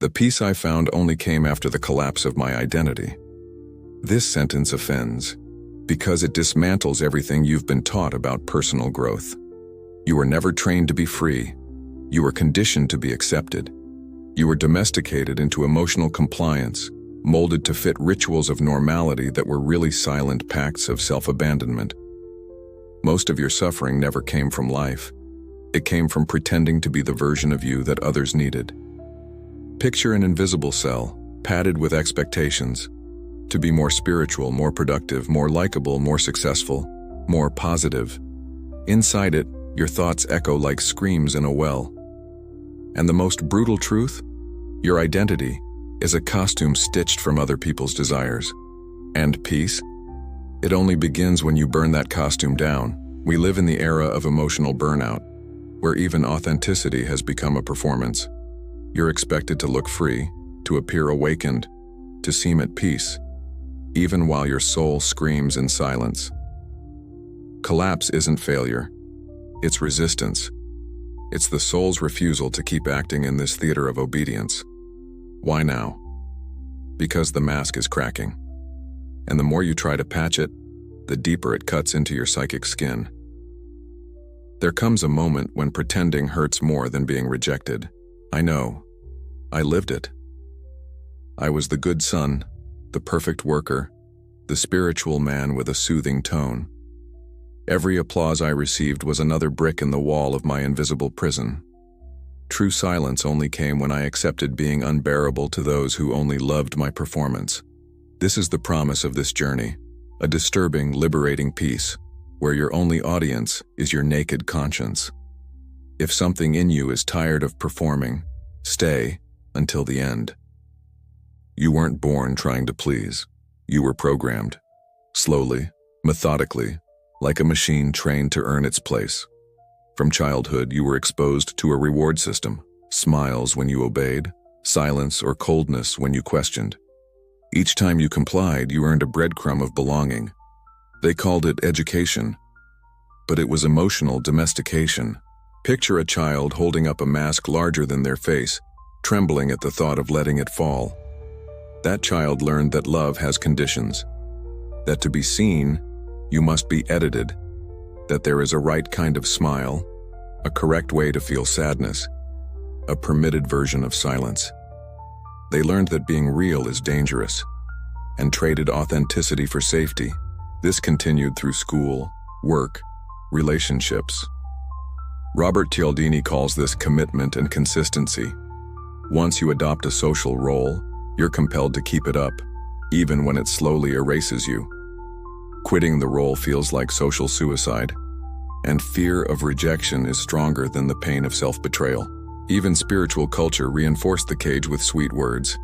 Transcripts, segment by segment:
The peace I found only came after the collapse of my identity. This sentence offends because it dismantles everything you've been taught about personal growth. You were never trained to be free. You were conditioned to be accepted. You were domesticated into emotional compliance, molded to fit rituals of normality that were really silent pacts of self-abandonment. Most of your suffering never came from life. It came from pretending to be the version of you that others needed. Picture an invisible cell, padded with expectations, to be more spiritual, more productive, more likable, more successful, more positive. Inside it, your thoughts echo like screams in a well. And the most brutal truth? Your identity is a costume stitched from other people's desires. And peace? It only begins when you burn that costume down. We live in the era of emotional burnout, where even authenticity has become a performance. You're expected to look free, to appear awakened, to seem at peace, even while your soul screams in silence. Collapse isn't failure. It's resistance. It's the soul's refusal to keep acting in this theater of obedience. Why now? Because the mask is cracking. And the more you try to patch it, the deeper it cuts into your psychic skin. There comes a moment when pretending hurts more than being rejected. I know. I lived it. I was the good son, the perfect worker, the spiritual man with a soothing tone. Every applause I received was another brick in the wall of my invisible prison. True silence only came when I accepted being unbearable to those who only loved my performance. This is the promise of this journey, a disturbing, liberating peace, where your only audience is your naked conscience. If something in you is tired of performing, stay until the end. You weren't born trying to please. You were programmed, slowly, methodically, like a machine trained to earn its place. From childhood, you were exposed to a reward system: smiles when you obeyed, silence or coldness when you questioned. Each time you complied, you earned a breadcrumb of belonging. They called it education, but it was emotional domestication. Picture a child holding up a mask larger than their face, trembling at the thought of letting it fall. That child learned that love has conditions, that to be seen, you must be edited, that there is a right kind of smile, a correct way to feel sadness, a permitted version of silence. They learned that being real is dangerous, and traded authenticity for safety. This continued through school, work, relationships. Robert Cialdini calls this commitment and consistency. Once you adopt a social role, you're compelled to keep it up, even when it slowly erases you. Quitting the role feels like social suicide, and fear of rejection is stronger than the pain of self-betrayal. Even spiritual culture reinforced the cage with sweet words.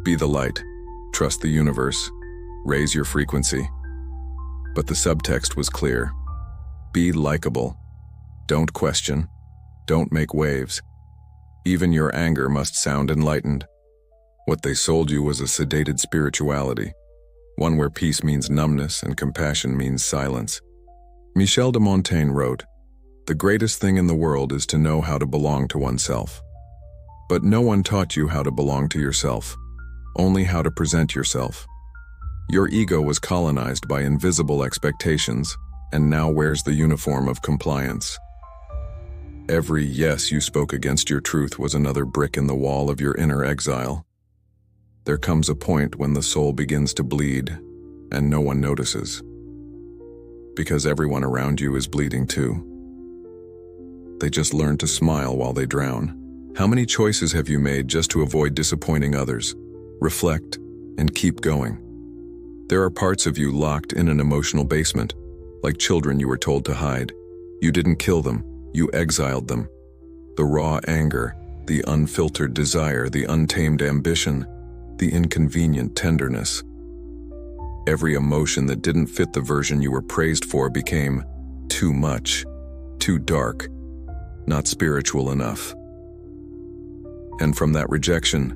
Be the light, trust the universe, raise your frequency. But the subtext was clear. Be likable. Don't question. Don't make waves. Even your anger must sound enlightened. What they sold you was a sedated spirituality, one where peace means numbness and compassion means silence. Michel de Montaigne wrote, "The greatest thing in the world is to know how to belong to oneself." But no one taught you how to belong to yourself, only how to present yourself. Your ego was colonized by invisible expectations and now wears the uniform of compliance. Every yes you spoke against your truth was another brick in the wall of your inner exile. There comes a point when the soul begins to bleed, and no one notices. Because everyone around you is bleeding too. They just learn to smile while they drown. How many choices have you made just to avoid disappointing others? Reflect and keep going. There are parts of you locked in an emotional basement, like children you were told to hide. You didn't kill them, you exiled them. The raw anger, the unfiltered desire, the untamed ambition, the inconvenient tenderness. Every emotion that didn't fit the version you were praised for became too much, too dark, not spiritual enough. And from that rejection,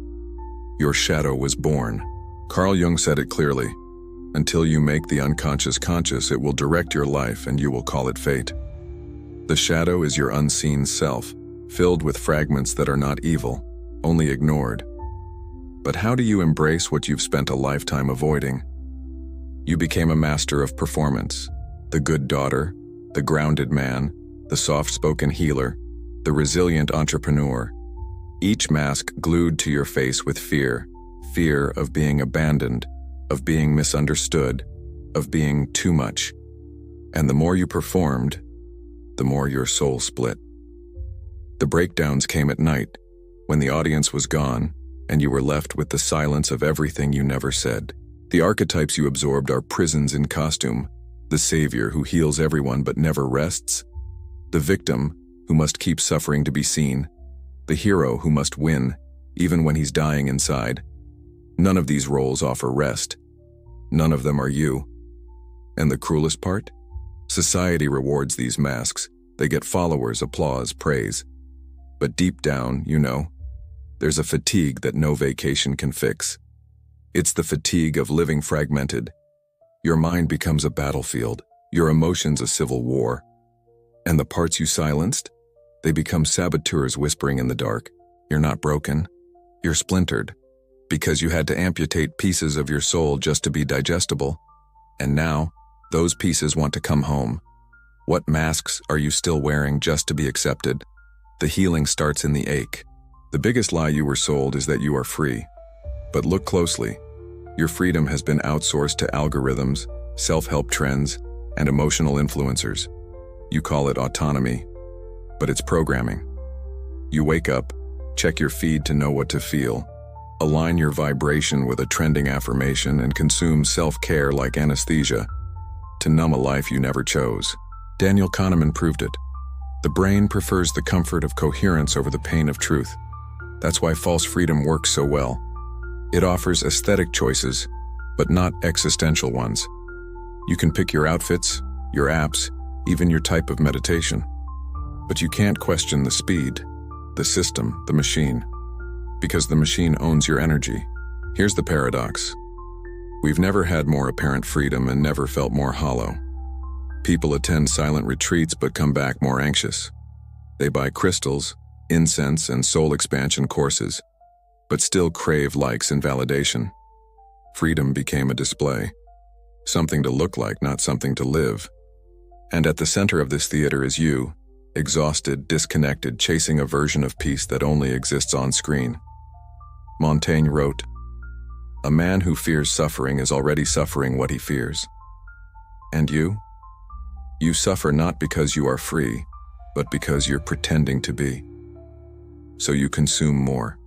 your shadow was born. Carl Jung said it clearly. Until you make the unconscious conscious, it will direct your life and you will call it fate. The shadow is your unseen self, filled with fragments that are not evil, only ignored. But how do you embrace what you've spent a lifetime avoiding? You became a master of performance, the good daughter, the grounded man, the soft-spoken healer, the resilient entrepreneur. Each mask glued to your face with fear of being abandoned, of being misunderstood, of being too much. And the more you performed, the more your soul split. The breakdowns came at night, when the audience was gone, and you were left with the silence of everything you never said. The archetypes you absorbed are prisons in costume, the savior who heals everyone but never rests, the victim who must keep suffering to be seen, the hero who must win, even when he's dying inside. None of these roles offer rest. None of them are you. And the cruelest part? Society rewards these masks. They get followers, applause, praise. But deep down, you know, there's a fatigue that no vacation can fix. It's the fatigue of living fragmented. Your mind becomes a battlefield, your emotions a civil war. And the parts you silenced? They become saboteurs whispering in the dark. You're not broken. You're splintered. Because you had to amputate pieces of your soul just to be digestible. And now, those pieces want to come home. What masks are you still wearing just to be accepted? The healing starts in the ache. The biggest lie you were sold is that you are free. But look closely. Your freedom has been outsourced to algorithms, self-help trends, and emotional influencers. You call it autonomy, but it's programming. You wake up, check your feed to know what to feel, align your vibration with a trending affirmation, and consume self-care like anesthesia to numb a life you never chose. Daniel Kahneman proved it. The brain prefers the comfort of coherence over the pain of truth. That's why false freedom works so well. It offers aesthetic choices, but not existential ones. You can pick your outfits, your apps, even your type of meditation. But you can't question the speed, the system, the machine, because the machine owns your energy. Here's the paradox. We've never had more apparent freedom and never felt more hollow. People attend silent retreats but come back more anxious. They buy crystals, incense, and soul expansion courses, but still crave likes and validation. Freedom became a display. Something to look like, not something to live. And at the center of this theater is you, exhausted, disconnected, chasing a version of peace that only exists on screen. Montaigne wrote, "A man who fears suffering is already suffering what he fears." And you? You suffer not because you are free, but because you're pretending to be. So you consume more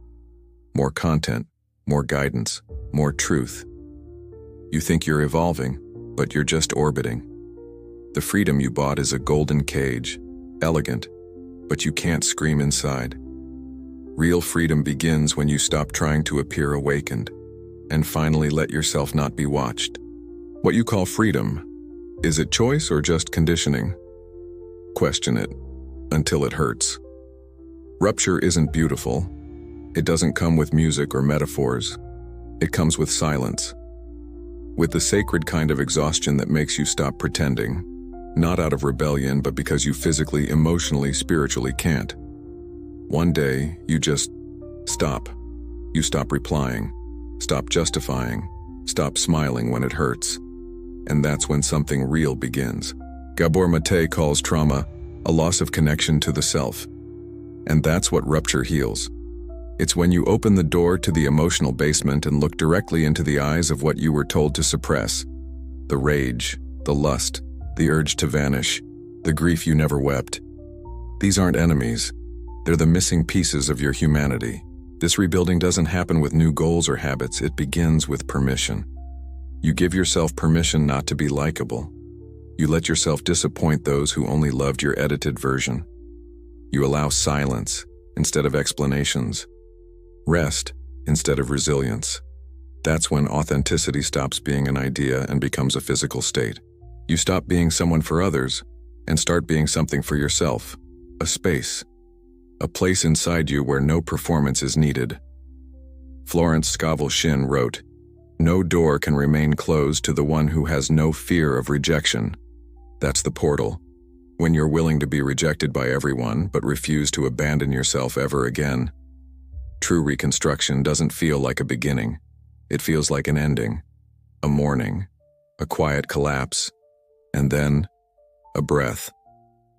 content, more guidance, more truth. You think you're evolving, but you're just orbiting. The freedom you bought is a golden cage, elegant, but you can't scream inside. Real freedom begins when you stop trying to appear awakened, and finally let yourself not be watched. What you call freedom, is it choice or just conditioning? Question it, until it hurts. Rupture isn't beautiful. It doesn't come with music or metaphors. It comes with silence. With the sacred kind of exhaustion that makes you stop pretending, not out of rebellion, but because you physically, emotionally, spiritually can't. One day, you just stop. You stop replying, stop justifying, stop smiling when it hurts. And that's when something real begins. Gabor Mate calls trauma a loss of connection to the self. And that's what rupture heals. It's when you open the door to the emotional basement and look directly into the eyes of what you were told to suppress. The rage, the lust, the urge to vanish, the grief you never wept. These aren't enemies. They're the missing pieces of your humanity. This rebuilding doesn't happen with new goals or habits. It begins with permission. You give yourself permission not to be likable. You let yourself disappoint those who only loved your edited version. You allow silence instead of explanations, rest instead of resilience. That's when authenticity stops being an idea and becomes a physical state. You stop being someone for others and start being something for yourself, a space, a place inside you where no performance is needed. Florence Scovel Shinn wrote, "No door can remain closed to the one who has no fear of rejection. That's the portal. When you're willing to be rejected by everyone but refuse to abandon yourself ever again. True reconstruction doesn't feel like a beginning. It feels like an ending, a mourning, a quiet collapse, and then a breath,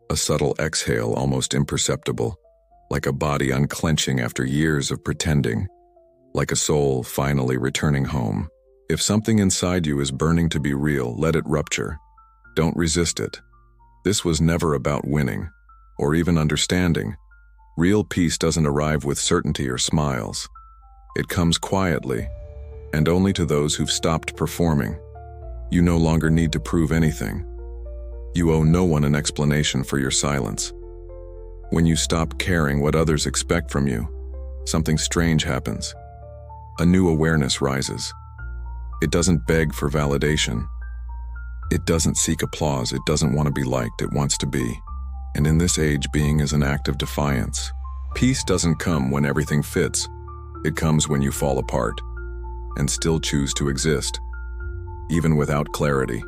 a subtle exhale almost imperceptible, like a body unclenching after years of pretending, like a soul finally returning home. If something inside you is burning to be real, let it rupture. Don't resist it. This was never about winning, or even understanding. Real peace doesn't arrive with certainty or smiles. It comes quietly, and only to those who've stopped performing. You no longer need to prove anything. You owe no one an explanation for your silence. When you stop caring what others expect from you, something strange happens. A new awareness rises. It doesn't beg for validation. It doesn't seek applause. It doesn't want to be liked. It wants to be. And in this age, being is an act of defiance. Peace doesn't come when everything fits. It comes when you fall apart and still choose to exist, even without clarity,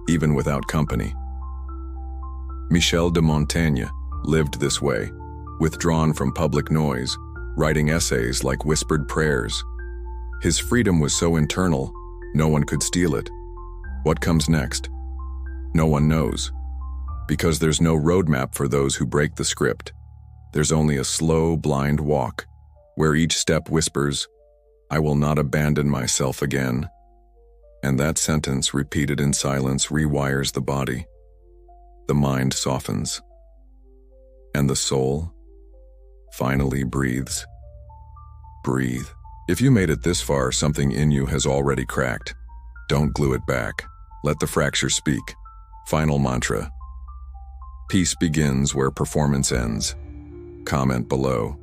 even without company. Michel de Montaigne lived this way, withdrawn from public noise, writing essays like whispered prayers. His freedom was so internal, no one could steal it. What comes next? No one knows. Because there's no roadmap for those who break the script. There's only a slow, blind walk, where each step whispers, "I will not abandon myself again." And that sentence, repeated in silence, rewires the body. The mind softens. And the soul finally breathes. Breathe. If you made it this far, something in you has already cracked. Don't glue it back. Let the fracture speak. Final mantra. Peace begins where performance ends. Comment below.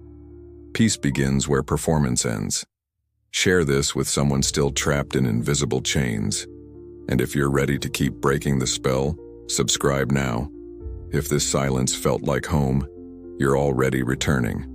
Peace begins where performance ends. Share this with someone still trapped in invisible chains. And if you're ready to keep breaking the spell, subscribe now. If this silence felt like home, you're already returning.